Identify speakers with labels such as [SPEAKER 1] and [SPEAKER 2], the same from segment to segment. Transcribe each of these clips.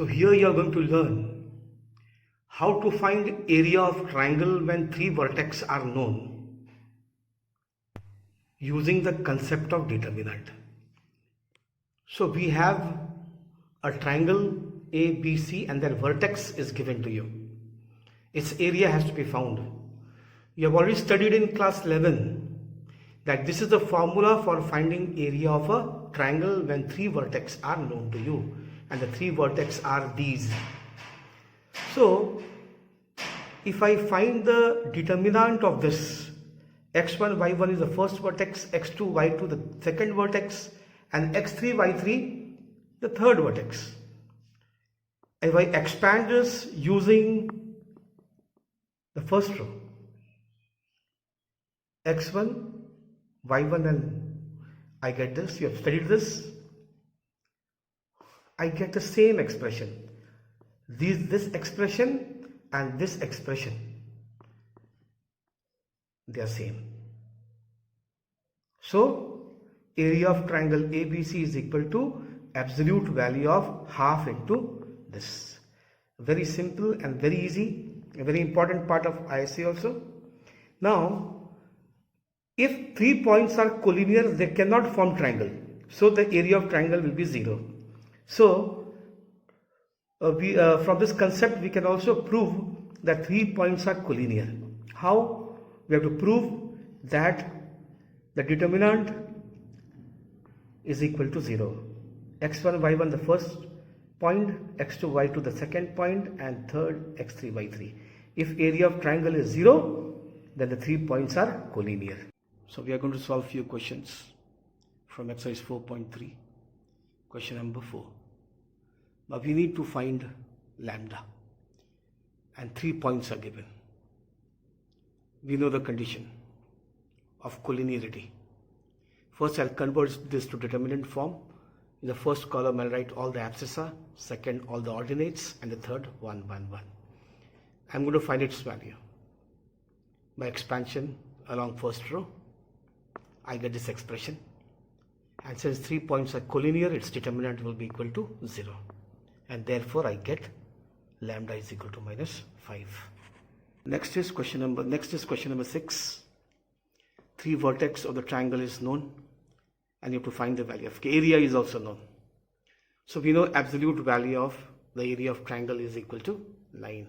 [SPEAKER 1] So here you are going to learn how to find area of triangle when three vertices are known using the concept of determinant. So we have a triangle ABC and their vertex is given to you. Its area has to be found. You have already studied in class 11 that this is the formula for finding area of a triangle when three vertices are known to you, and the three vertices are these. So if I find the determinant of this, x1 y1 is the first vertex, x2 y2 the second vertex, and x3 y3 the third vertex. If I expand this using the first row, x1 y1, and I get this, you have studied this, I get the same expression. This expression and this expression, they are same. So area of triangle ABC is equal to absolute value of half into this. Very simple and very easy, a very important part of ISA also. Now if 3 points are collinear, they cannot form triangle, so the area of triangle will be 0. So from this concept we can also prove that 3 points are collinear. How? We have to prove that the determinant is equal to 0. x1 y1 the first point, x2 y2 the second point, and third x3 y3. If area of triangle is 0, then the 3 points are collinear. So we are going to solve few questions from exercise 4.3. Question number 4. Now we need to find lambda and 3 points are given. We know the condition of collinearity. First I'll convert this to determinant form. In the first column I'll write all the abscissa, second all the ordinates, and the third 1 1 1. I'm going to find its value by expansion along first row. I get this expression, and since 3 points are collinear, its determinant will be equal to 0, and therefore I get lambda is equal to minus 5. Next is question number 6. 3 vertex of the triangle is known, and you have to find the value of area is also known. So we know absolute value of the area of triangle is equal to 9.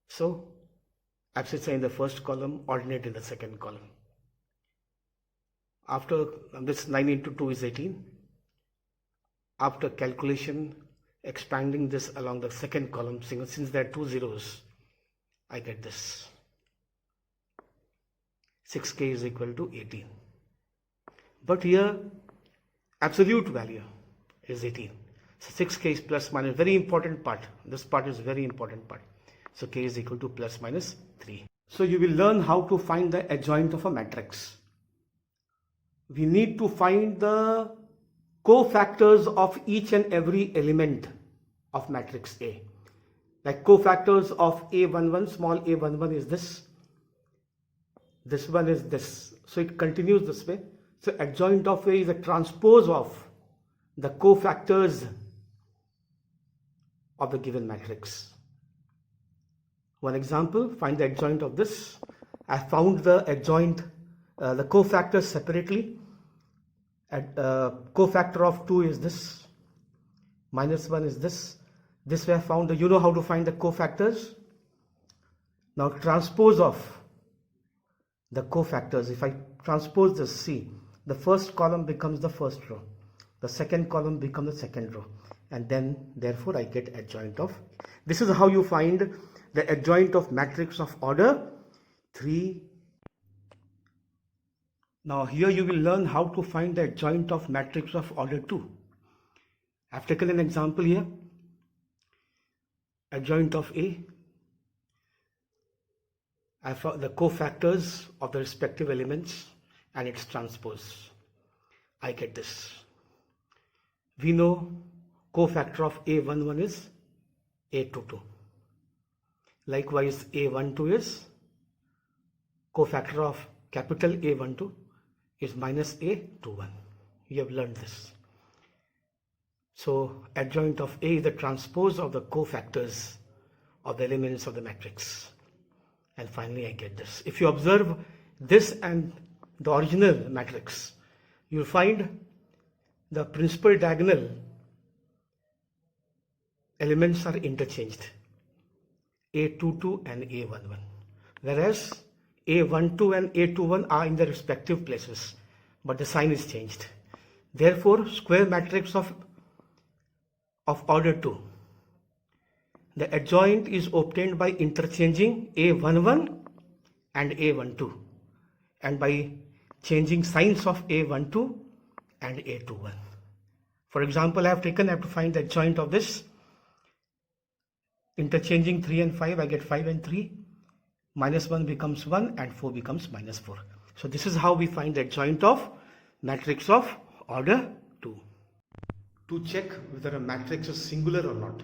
[SPEAKER 1] So abscissa in the first column, ordinate in the second column. After this 9 into 2 is 18. After calculation, expanding this along the second column, since there are 2 zeros, I get this. 6k is equal to 18. But here absolute value is 18. So 6k is plus minus, very important part. This part is very important part. So k is equal to plus minus 3. So you will learn how to find the adjoint of a matrix. We need to find the cofactors of each and every element of matrix A. Like cofactors of A11, small a11 is this. This one is this. So it continues this way. So adjoint of A is a transpose of the cofactors of the given matrix. One example, find the adjoint of this. I found the adjoint, the cofactors separately. Cofactor of 2 is this, minus 1 is this. This way I found, you know how to find the cofactors. Now transpose of the cofactors. If I transpose this, see, the first column becomes the first row, the second column becomes the second row, and then therefore I get adjoint of. This is how you find the adjoint of matrix of order 3. Now here you will learn how to find the adjoint of matrix of order 2. I've taken an example here. Adjoint of A. I found the cofactors of the respective elements and its transpose. I get this. We know cofactor of A11 is A22. Likewise A12 is cofactor of capital A12 is minus A21. You have learned this. So adjoint of A is the transpose of the cofactors of the elements of the matrix. And finally I get this. If you observe this and the original matrix, you'll find the principal diagonal elements are interchanged, A22 and A11, whereas A12 and A21 are in their respective places, but the sign is changed. Therefore, square matrix of order 2, the adjoint is obtained by interchanging A11 and A12 and by changing signs of A12 and A21. For example, I have to find the adjoint of this. Interchanging 3 and 5, I get 5 and 3. -1 becomes 1 and 4 becomes -4. So this is how we find the adjoint of matrix of order 2. To check whether a matrix is singular or not,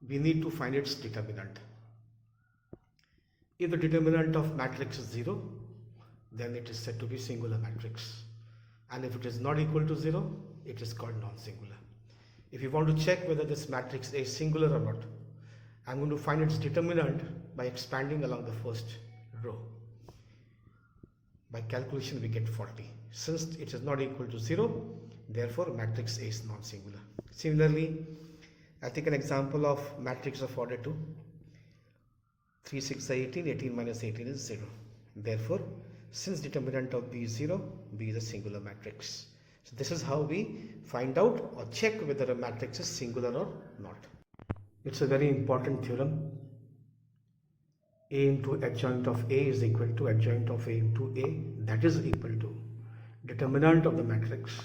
[SPEAKER 1] we need to find its determinant. If the determinant of matrix is 0, then it is said to be singular matrix. And if it is not equal to 0, it is called non-singular. If you want to check whether this matrix is singular or not, I'm going to find its determinant by expanding along the first row. By calculation we get 40. Since it is not equal to 0, therefore matrix A is non-singular. Similarly, I take an example of matrix of order 2. 3, 6 are 18, 18 minus 18 is 0. Therefore, since determinant of B is 0, B is a singular matrix. So this is how we find out or check whether a matrix is singular or not. It's a very important theorem. A into adjoint of A is equal to adjoint of A into A. That is equal to determinant of the matrix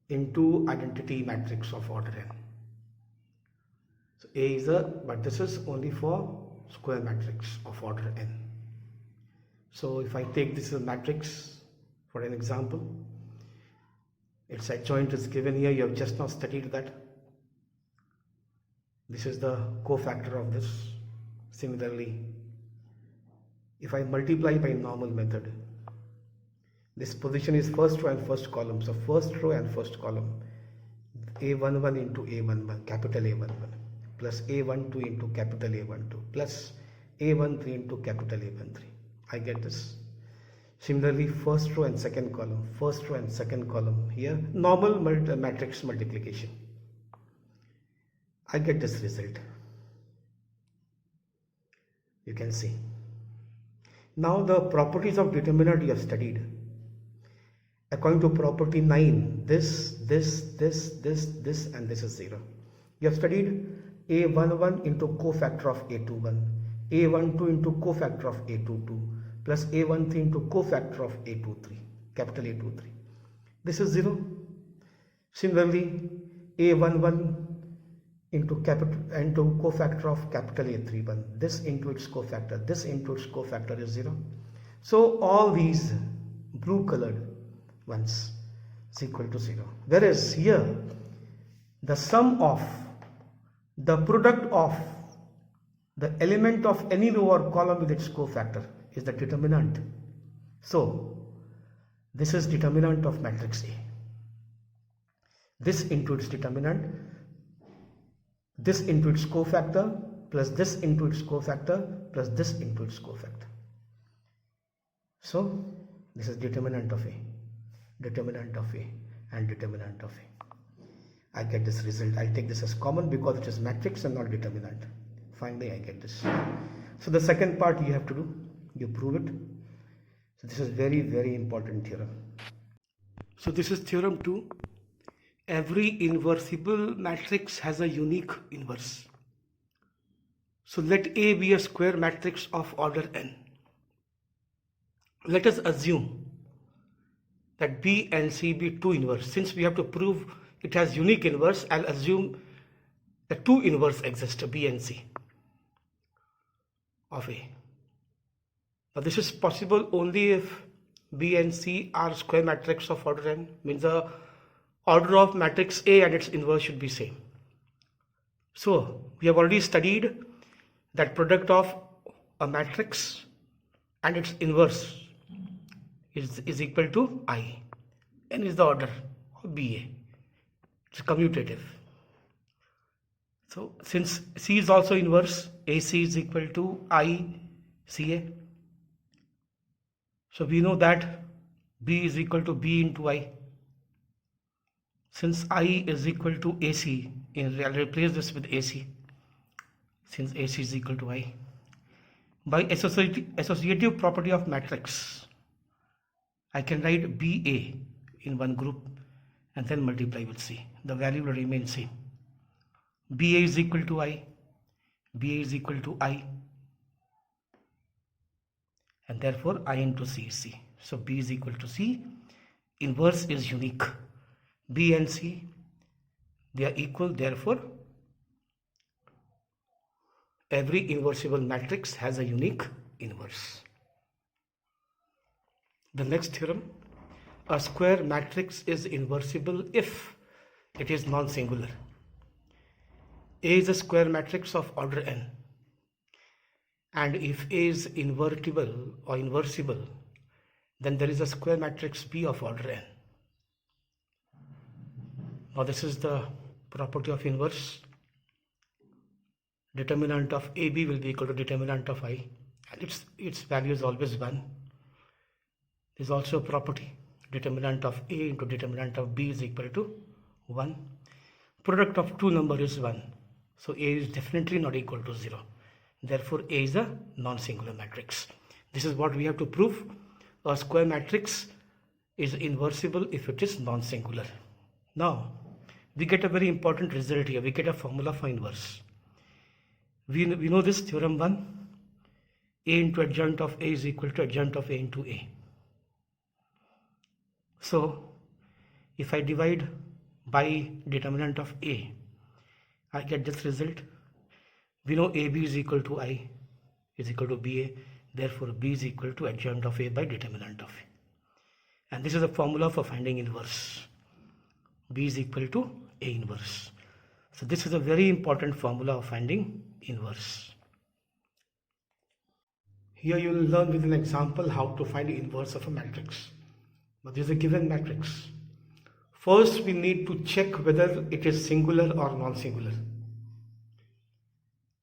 [SPEAKER 1] into identity matrix of order n. So A is but this is only for square matrix of order n. So if I take this as a matrix for an example, its adjoint is given here. You have just now studied that. This is the cofactor of this. Similarly, if I multiply by normal method, this position is first row and first column. So first row and first column, A11 into A11, capital A11, plus A12 into capital A12, plus A13 into capital A13. I get this. Similarly, first row and second column, first row and second column, here normal matrix multiplication. I get this result. You can see. Now the properties of determinant you have studied. According to property 9, this and this is 0. You have studied A11 into cofactor of A21, A12 into cofactor of A22, plus A13 into cofactor of A23, capital A23. This is 0. Similarly, A11 into cofactor of capital A31, this into its cofactor is 0. So all these blue colored ones is equal to 0. Whereas here, the sum of the product of the element of any row or column with its cofactor is the determinant. So this is determinant of matrix A. This into its determinant, this into its cofactor, plus this into its cofactor, plus this into its cofactor. So this is determinant of A, determinant of A, and determinant of A. I get this result. I take this as common because it is matrix and not determinant. Finally, I get this. So the second part you have to do, you prove it. So this is very, very important theorem. So this is theorem 2. Every inversible matrix has a unique inverse. So let A be a square matrix of order n. Let us assume that B and C be two inverse. Since we have to prove it has unique inverse, I'll assume that two inverse exist, B and C of A. Now this is possible only if B and C are square matrix of order n, means the order of matrix A and its inverse should be same. So we have already studied that product of a matrix and its inverse is equal to I. N is the order of BA. It's commutative. So since C is also inverse, AC is equal to ICA. So we know that B is equal to B into I. Since I is equal to AC, I'll replace this with AC. Since AC is equal to I. By associative property of matrix, I can write BA in one group and then multiply with C. The value will remain same. BA is equal to I, BA is equal to I, and therefore I into C is C. So B is equal to C. Inverse is unique. B and C, they are equal, therefore every inversible matrix has a unique inverse. The next theorem, a square matrix is inversible if it is non-singular. A is a square matrix of order n, and if A is invertible or inversible, then there is a square matrix B of order n. Now this is the property of inverse. Determinant of AB will be equal to determinant of I, and its value is always 1. There is also a property, determinant of A into determinant of B is equal to 1. Product of two numbers is 1. So A is definitely not equal to 0. Therefore A is a non-singular matrix. This is what we have to prove. A square matrix is inversible if it is non-singular. Now we get a very important result here. We get a formula for inverse. We know this theorem 1. A into adjoint of A is equal to adjoint of A into A. So if I divide by determinant of A, I get this result. We know AB is equal to I is equal to BA. Therefore B is equal to adjoint of A by determinant of A. And this is a formula for finding inverse. B is equal to A inverse. So this is a very important formula of finding inverse. Here you will learn with an example how to find the inverse of a matrix. But this is a given matrix. First we need to check whether it is singular or non-singular.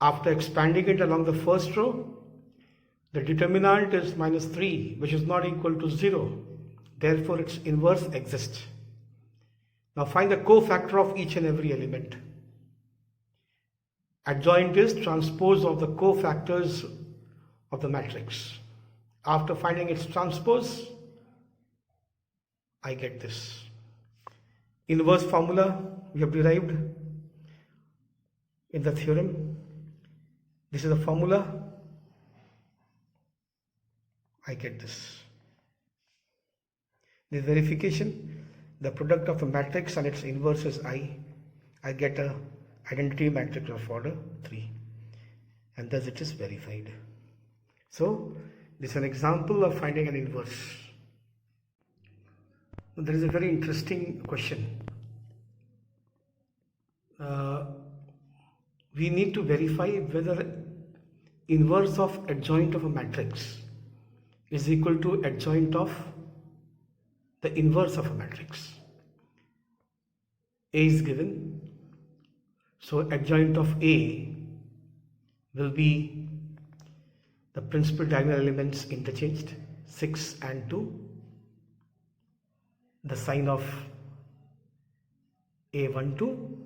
[SPEAKER 1] After expanding it along the first row, the determinant is -3, which is not equal to 0. Therefore its inverse exists. Now find the cofactor of each and every element. Adjoint is transpose of the cofactors of the matrix. After finding its transpose, I get this. Inverse formula we have derived in the theorem. This is the formula. I get this. The verification, the product of a matrix and its inverse is I get a identity matrix of order 3, and thus it is verified. So this is an example of finding an inverse. There is a very interesting question. We need to verify whether inverse of adjoint of a matrix is equal to adjoint of the inverse of a matrix. A is given, so adjoint of A will be the principal diagonal elements interchanged, 6 and 2. The sign of A12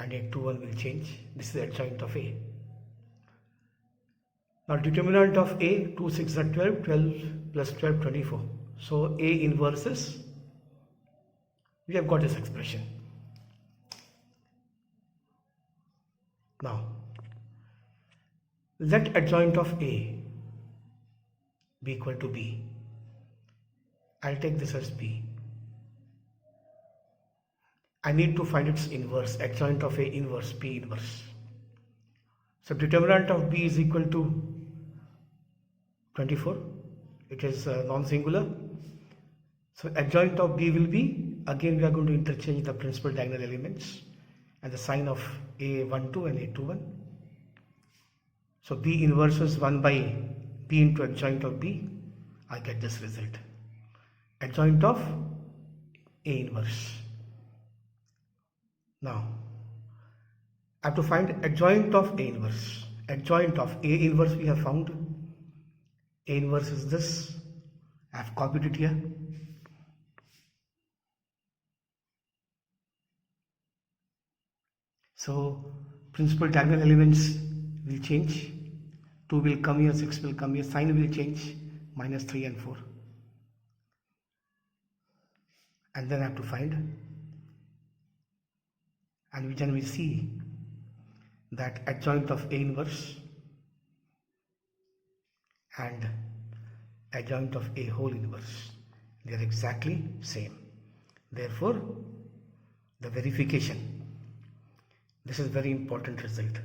[SPEAKER 1] and A21 will change. This is the adjoint of A. Now determinant of A, 2, 6 are 12, 12 plus 12, 24. So A inverse is, we have got this expression. Now let adjoint of A be equal to B. I'll take this as B. I need to find its inverse, adjoint of A inverse, B inverse. So determinant of B is equal to 24. It is non-singular. So adjoint of B will be, again we are going to interchange the principal diagonal elements and the sign of A12 and A21. So B inverse is 1 by B into adjoint of B. I get this result. Adjoint of A inverse. Now I have to find adjoint of A inverse. Adjoint of A inverse we have found. A inverse is this. I have copied it here. So principal diagonal elements will change. 2 will come here, 6 will come here, sign will change, minus 3 and 4. And then I have to find, and then we see that adjoint of A inverse and adjoint of A whole inverse, they are exactly same. Therefore, the verification, this is very important result.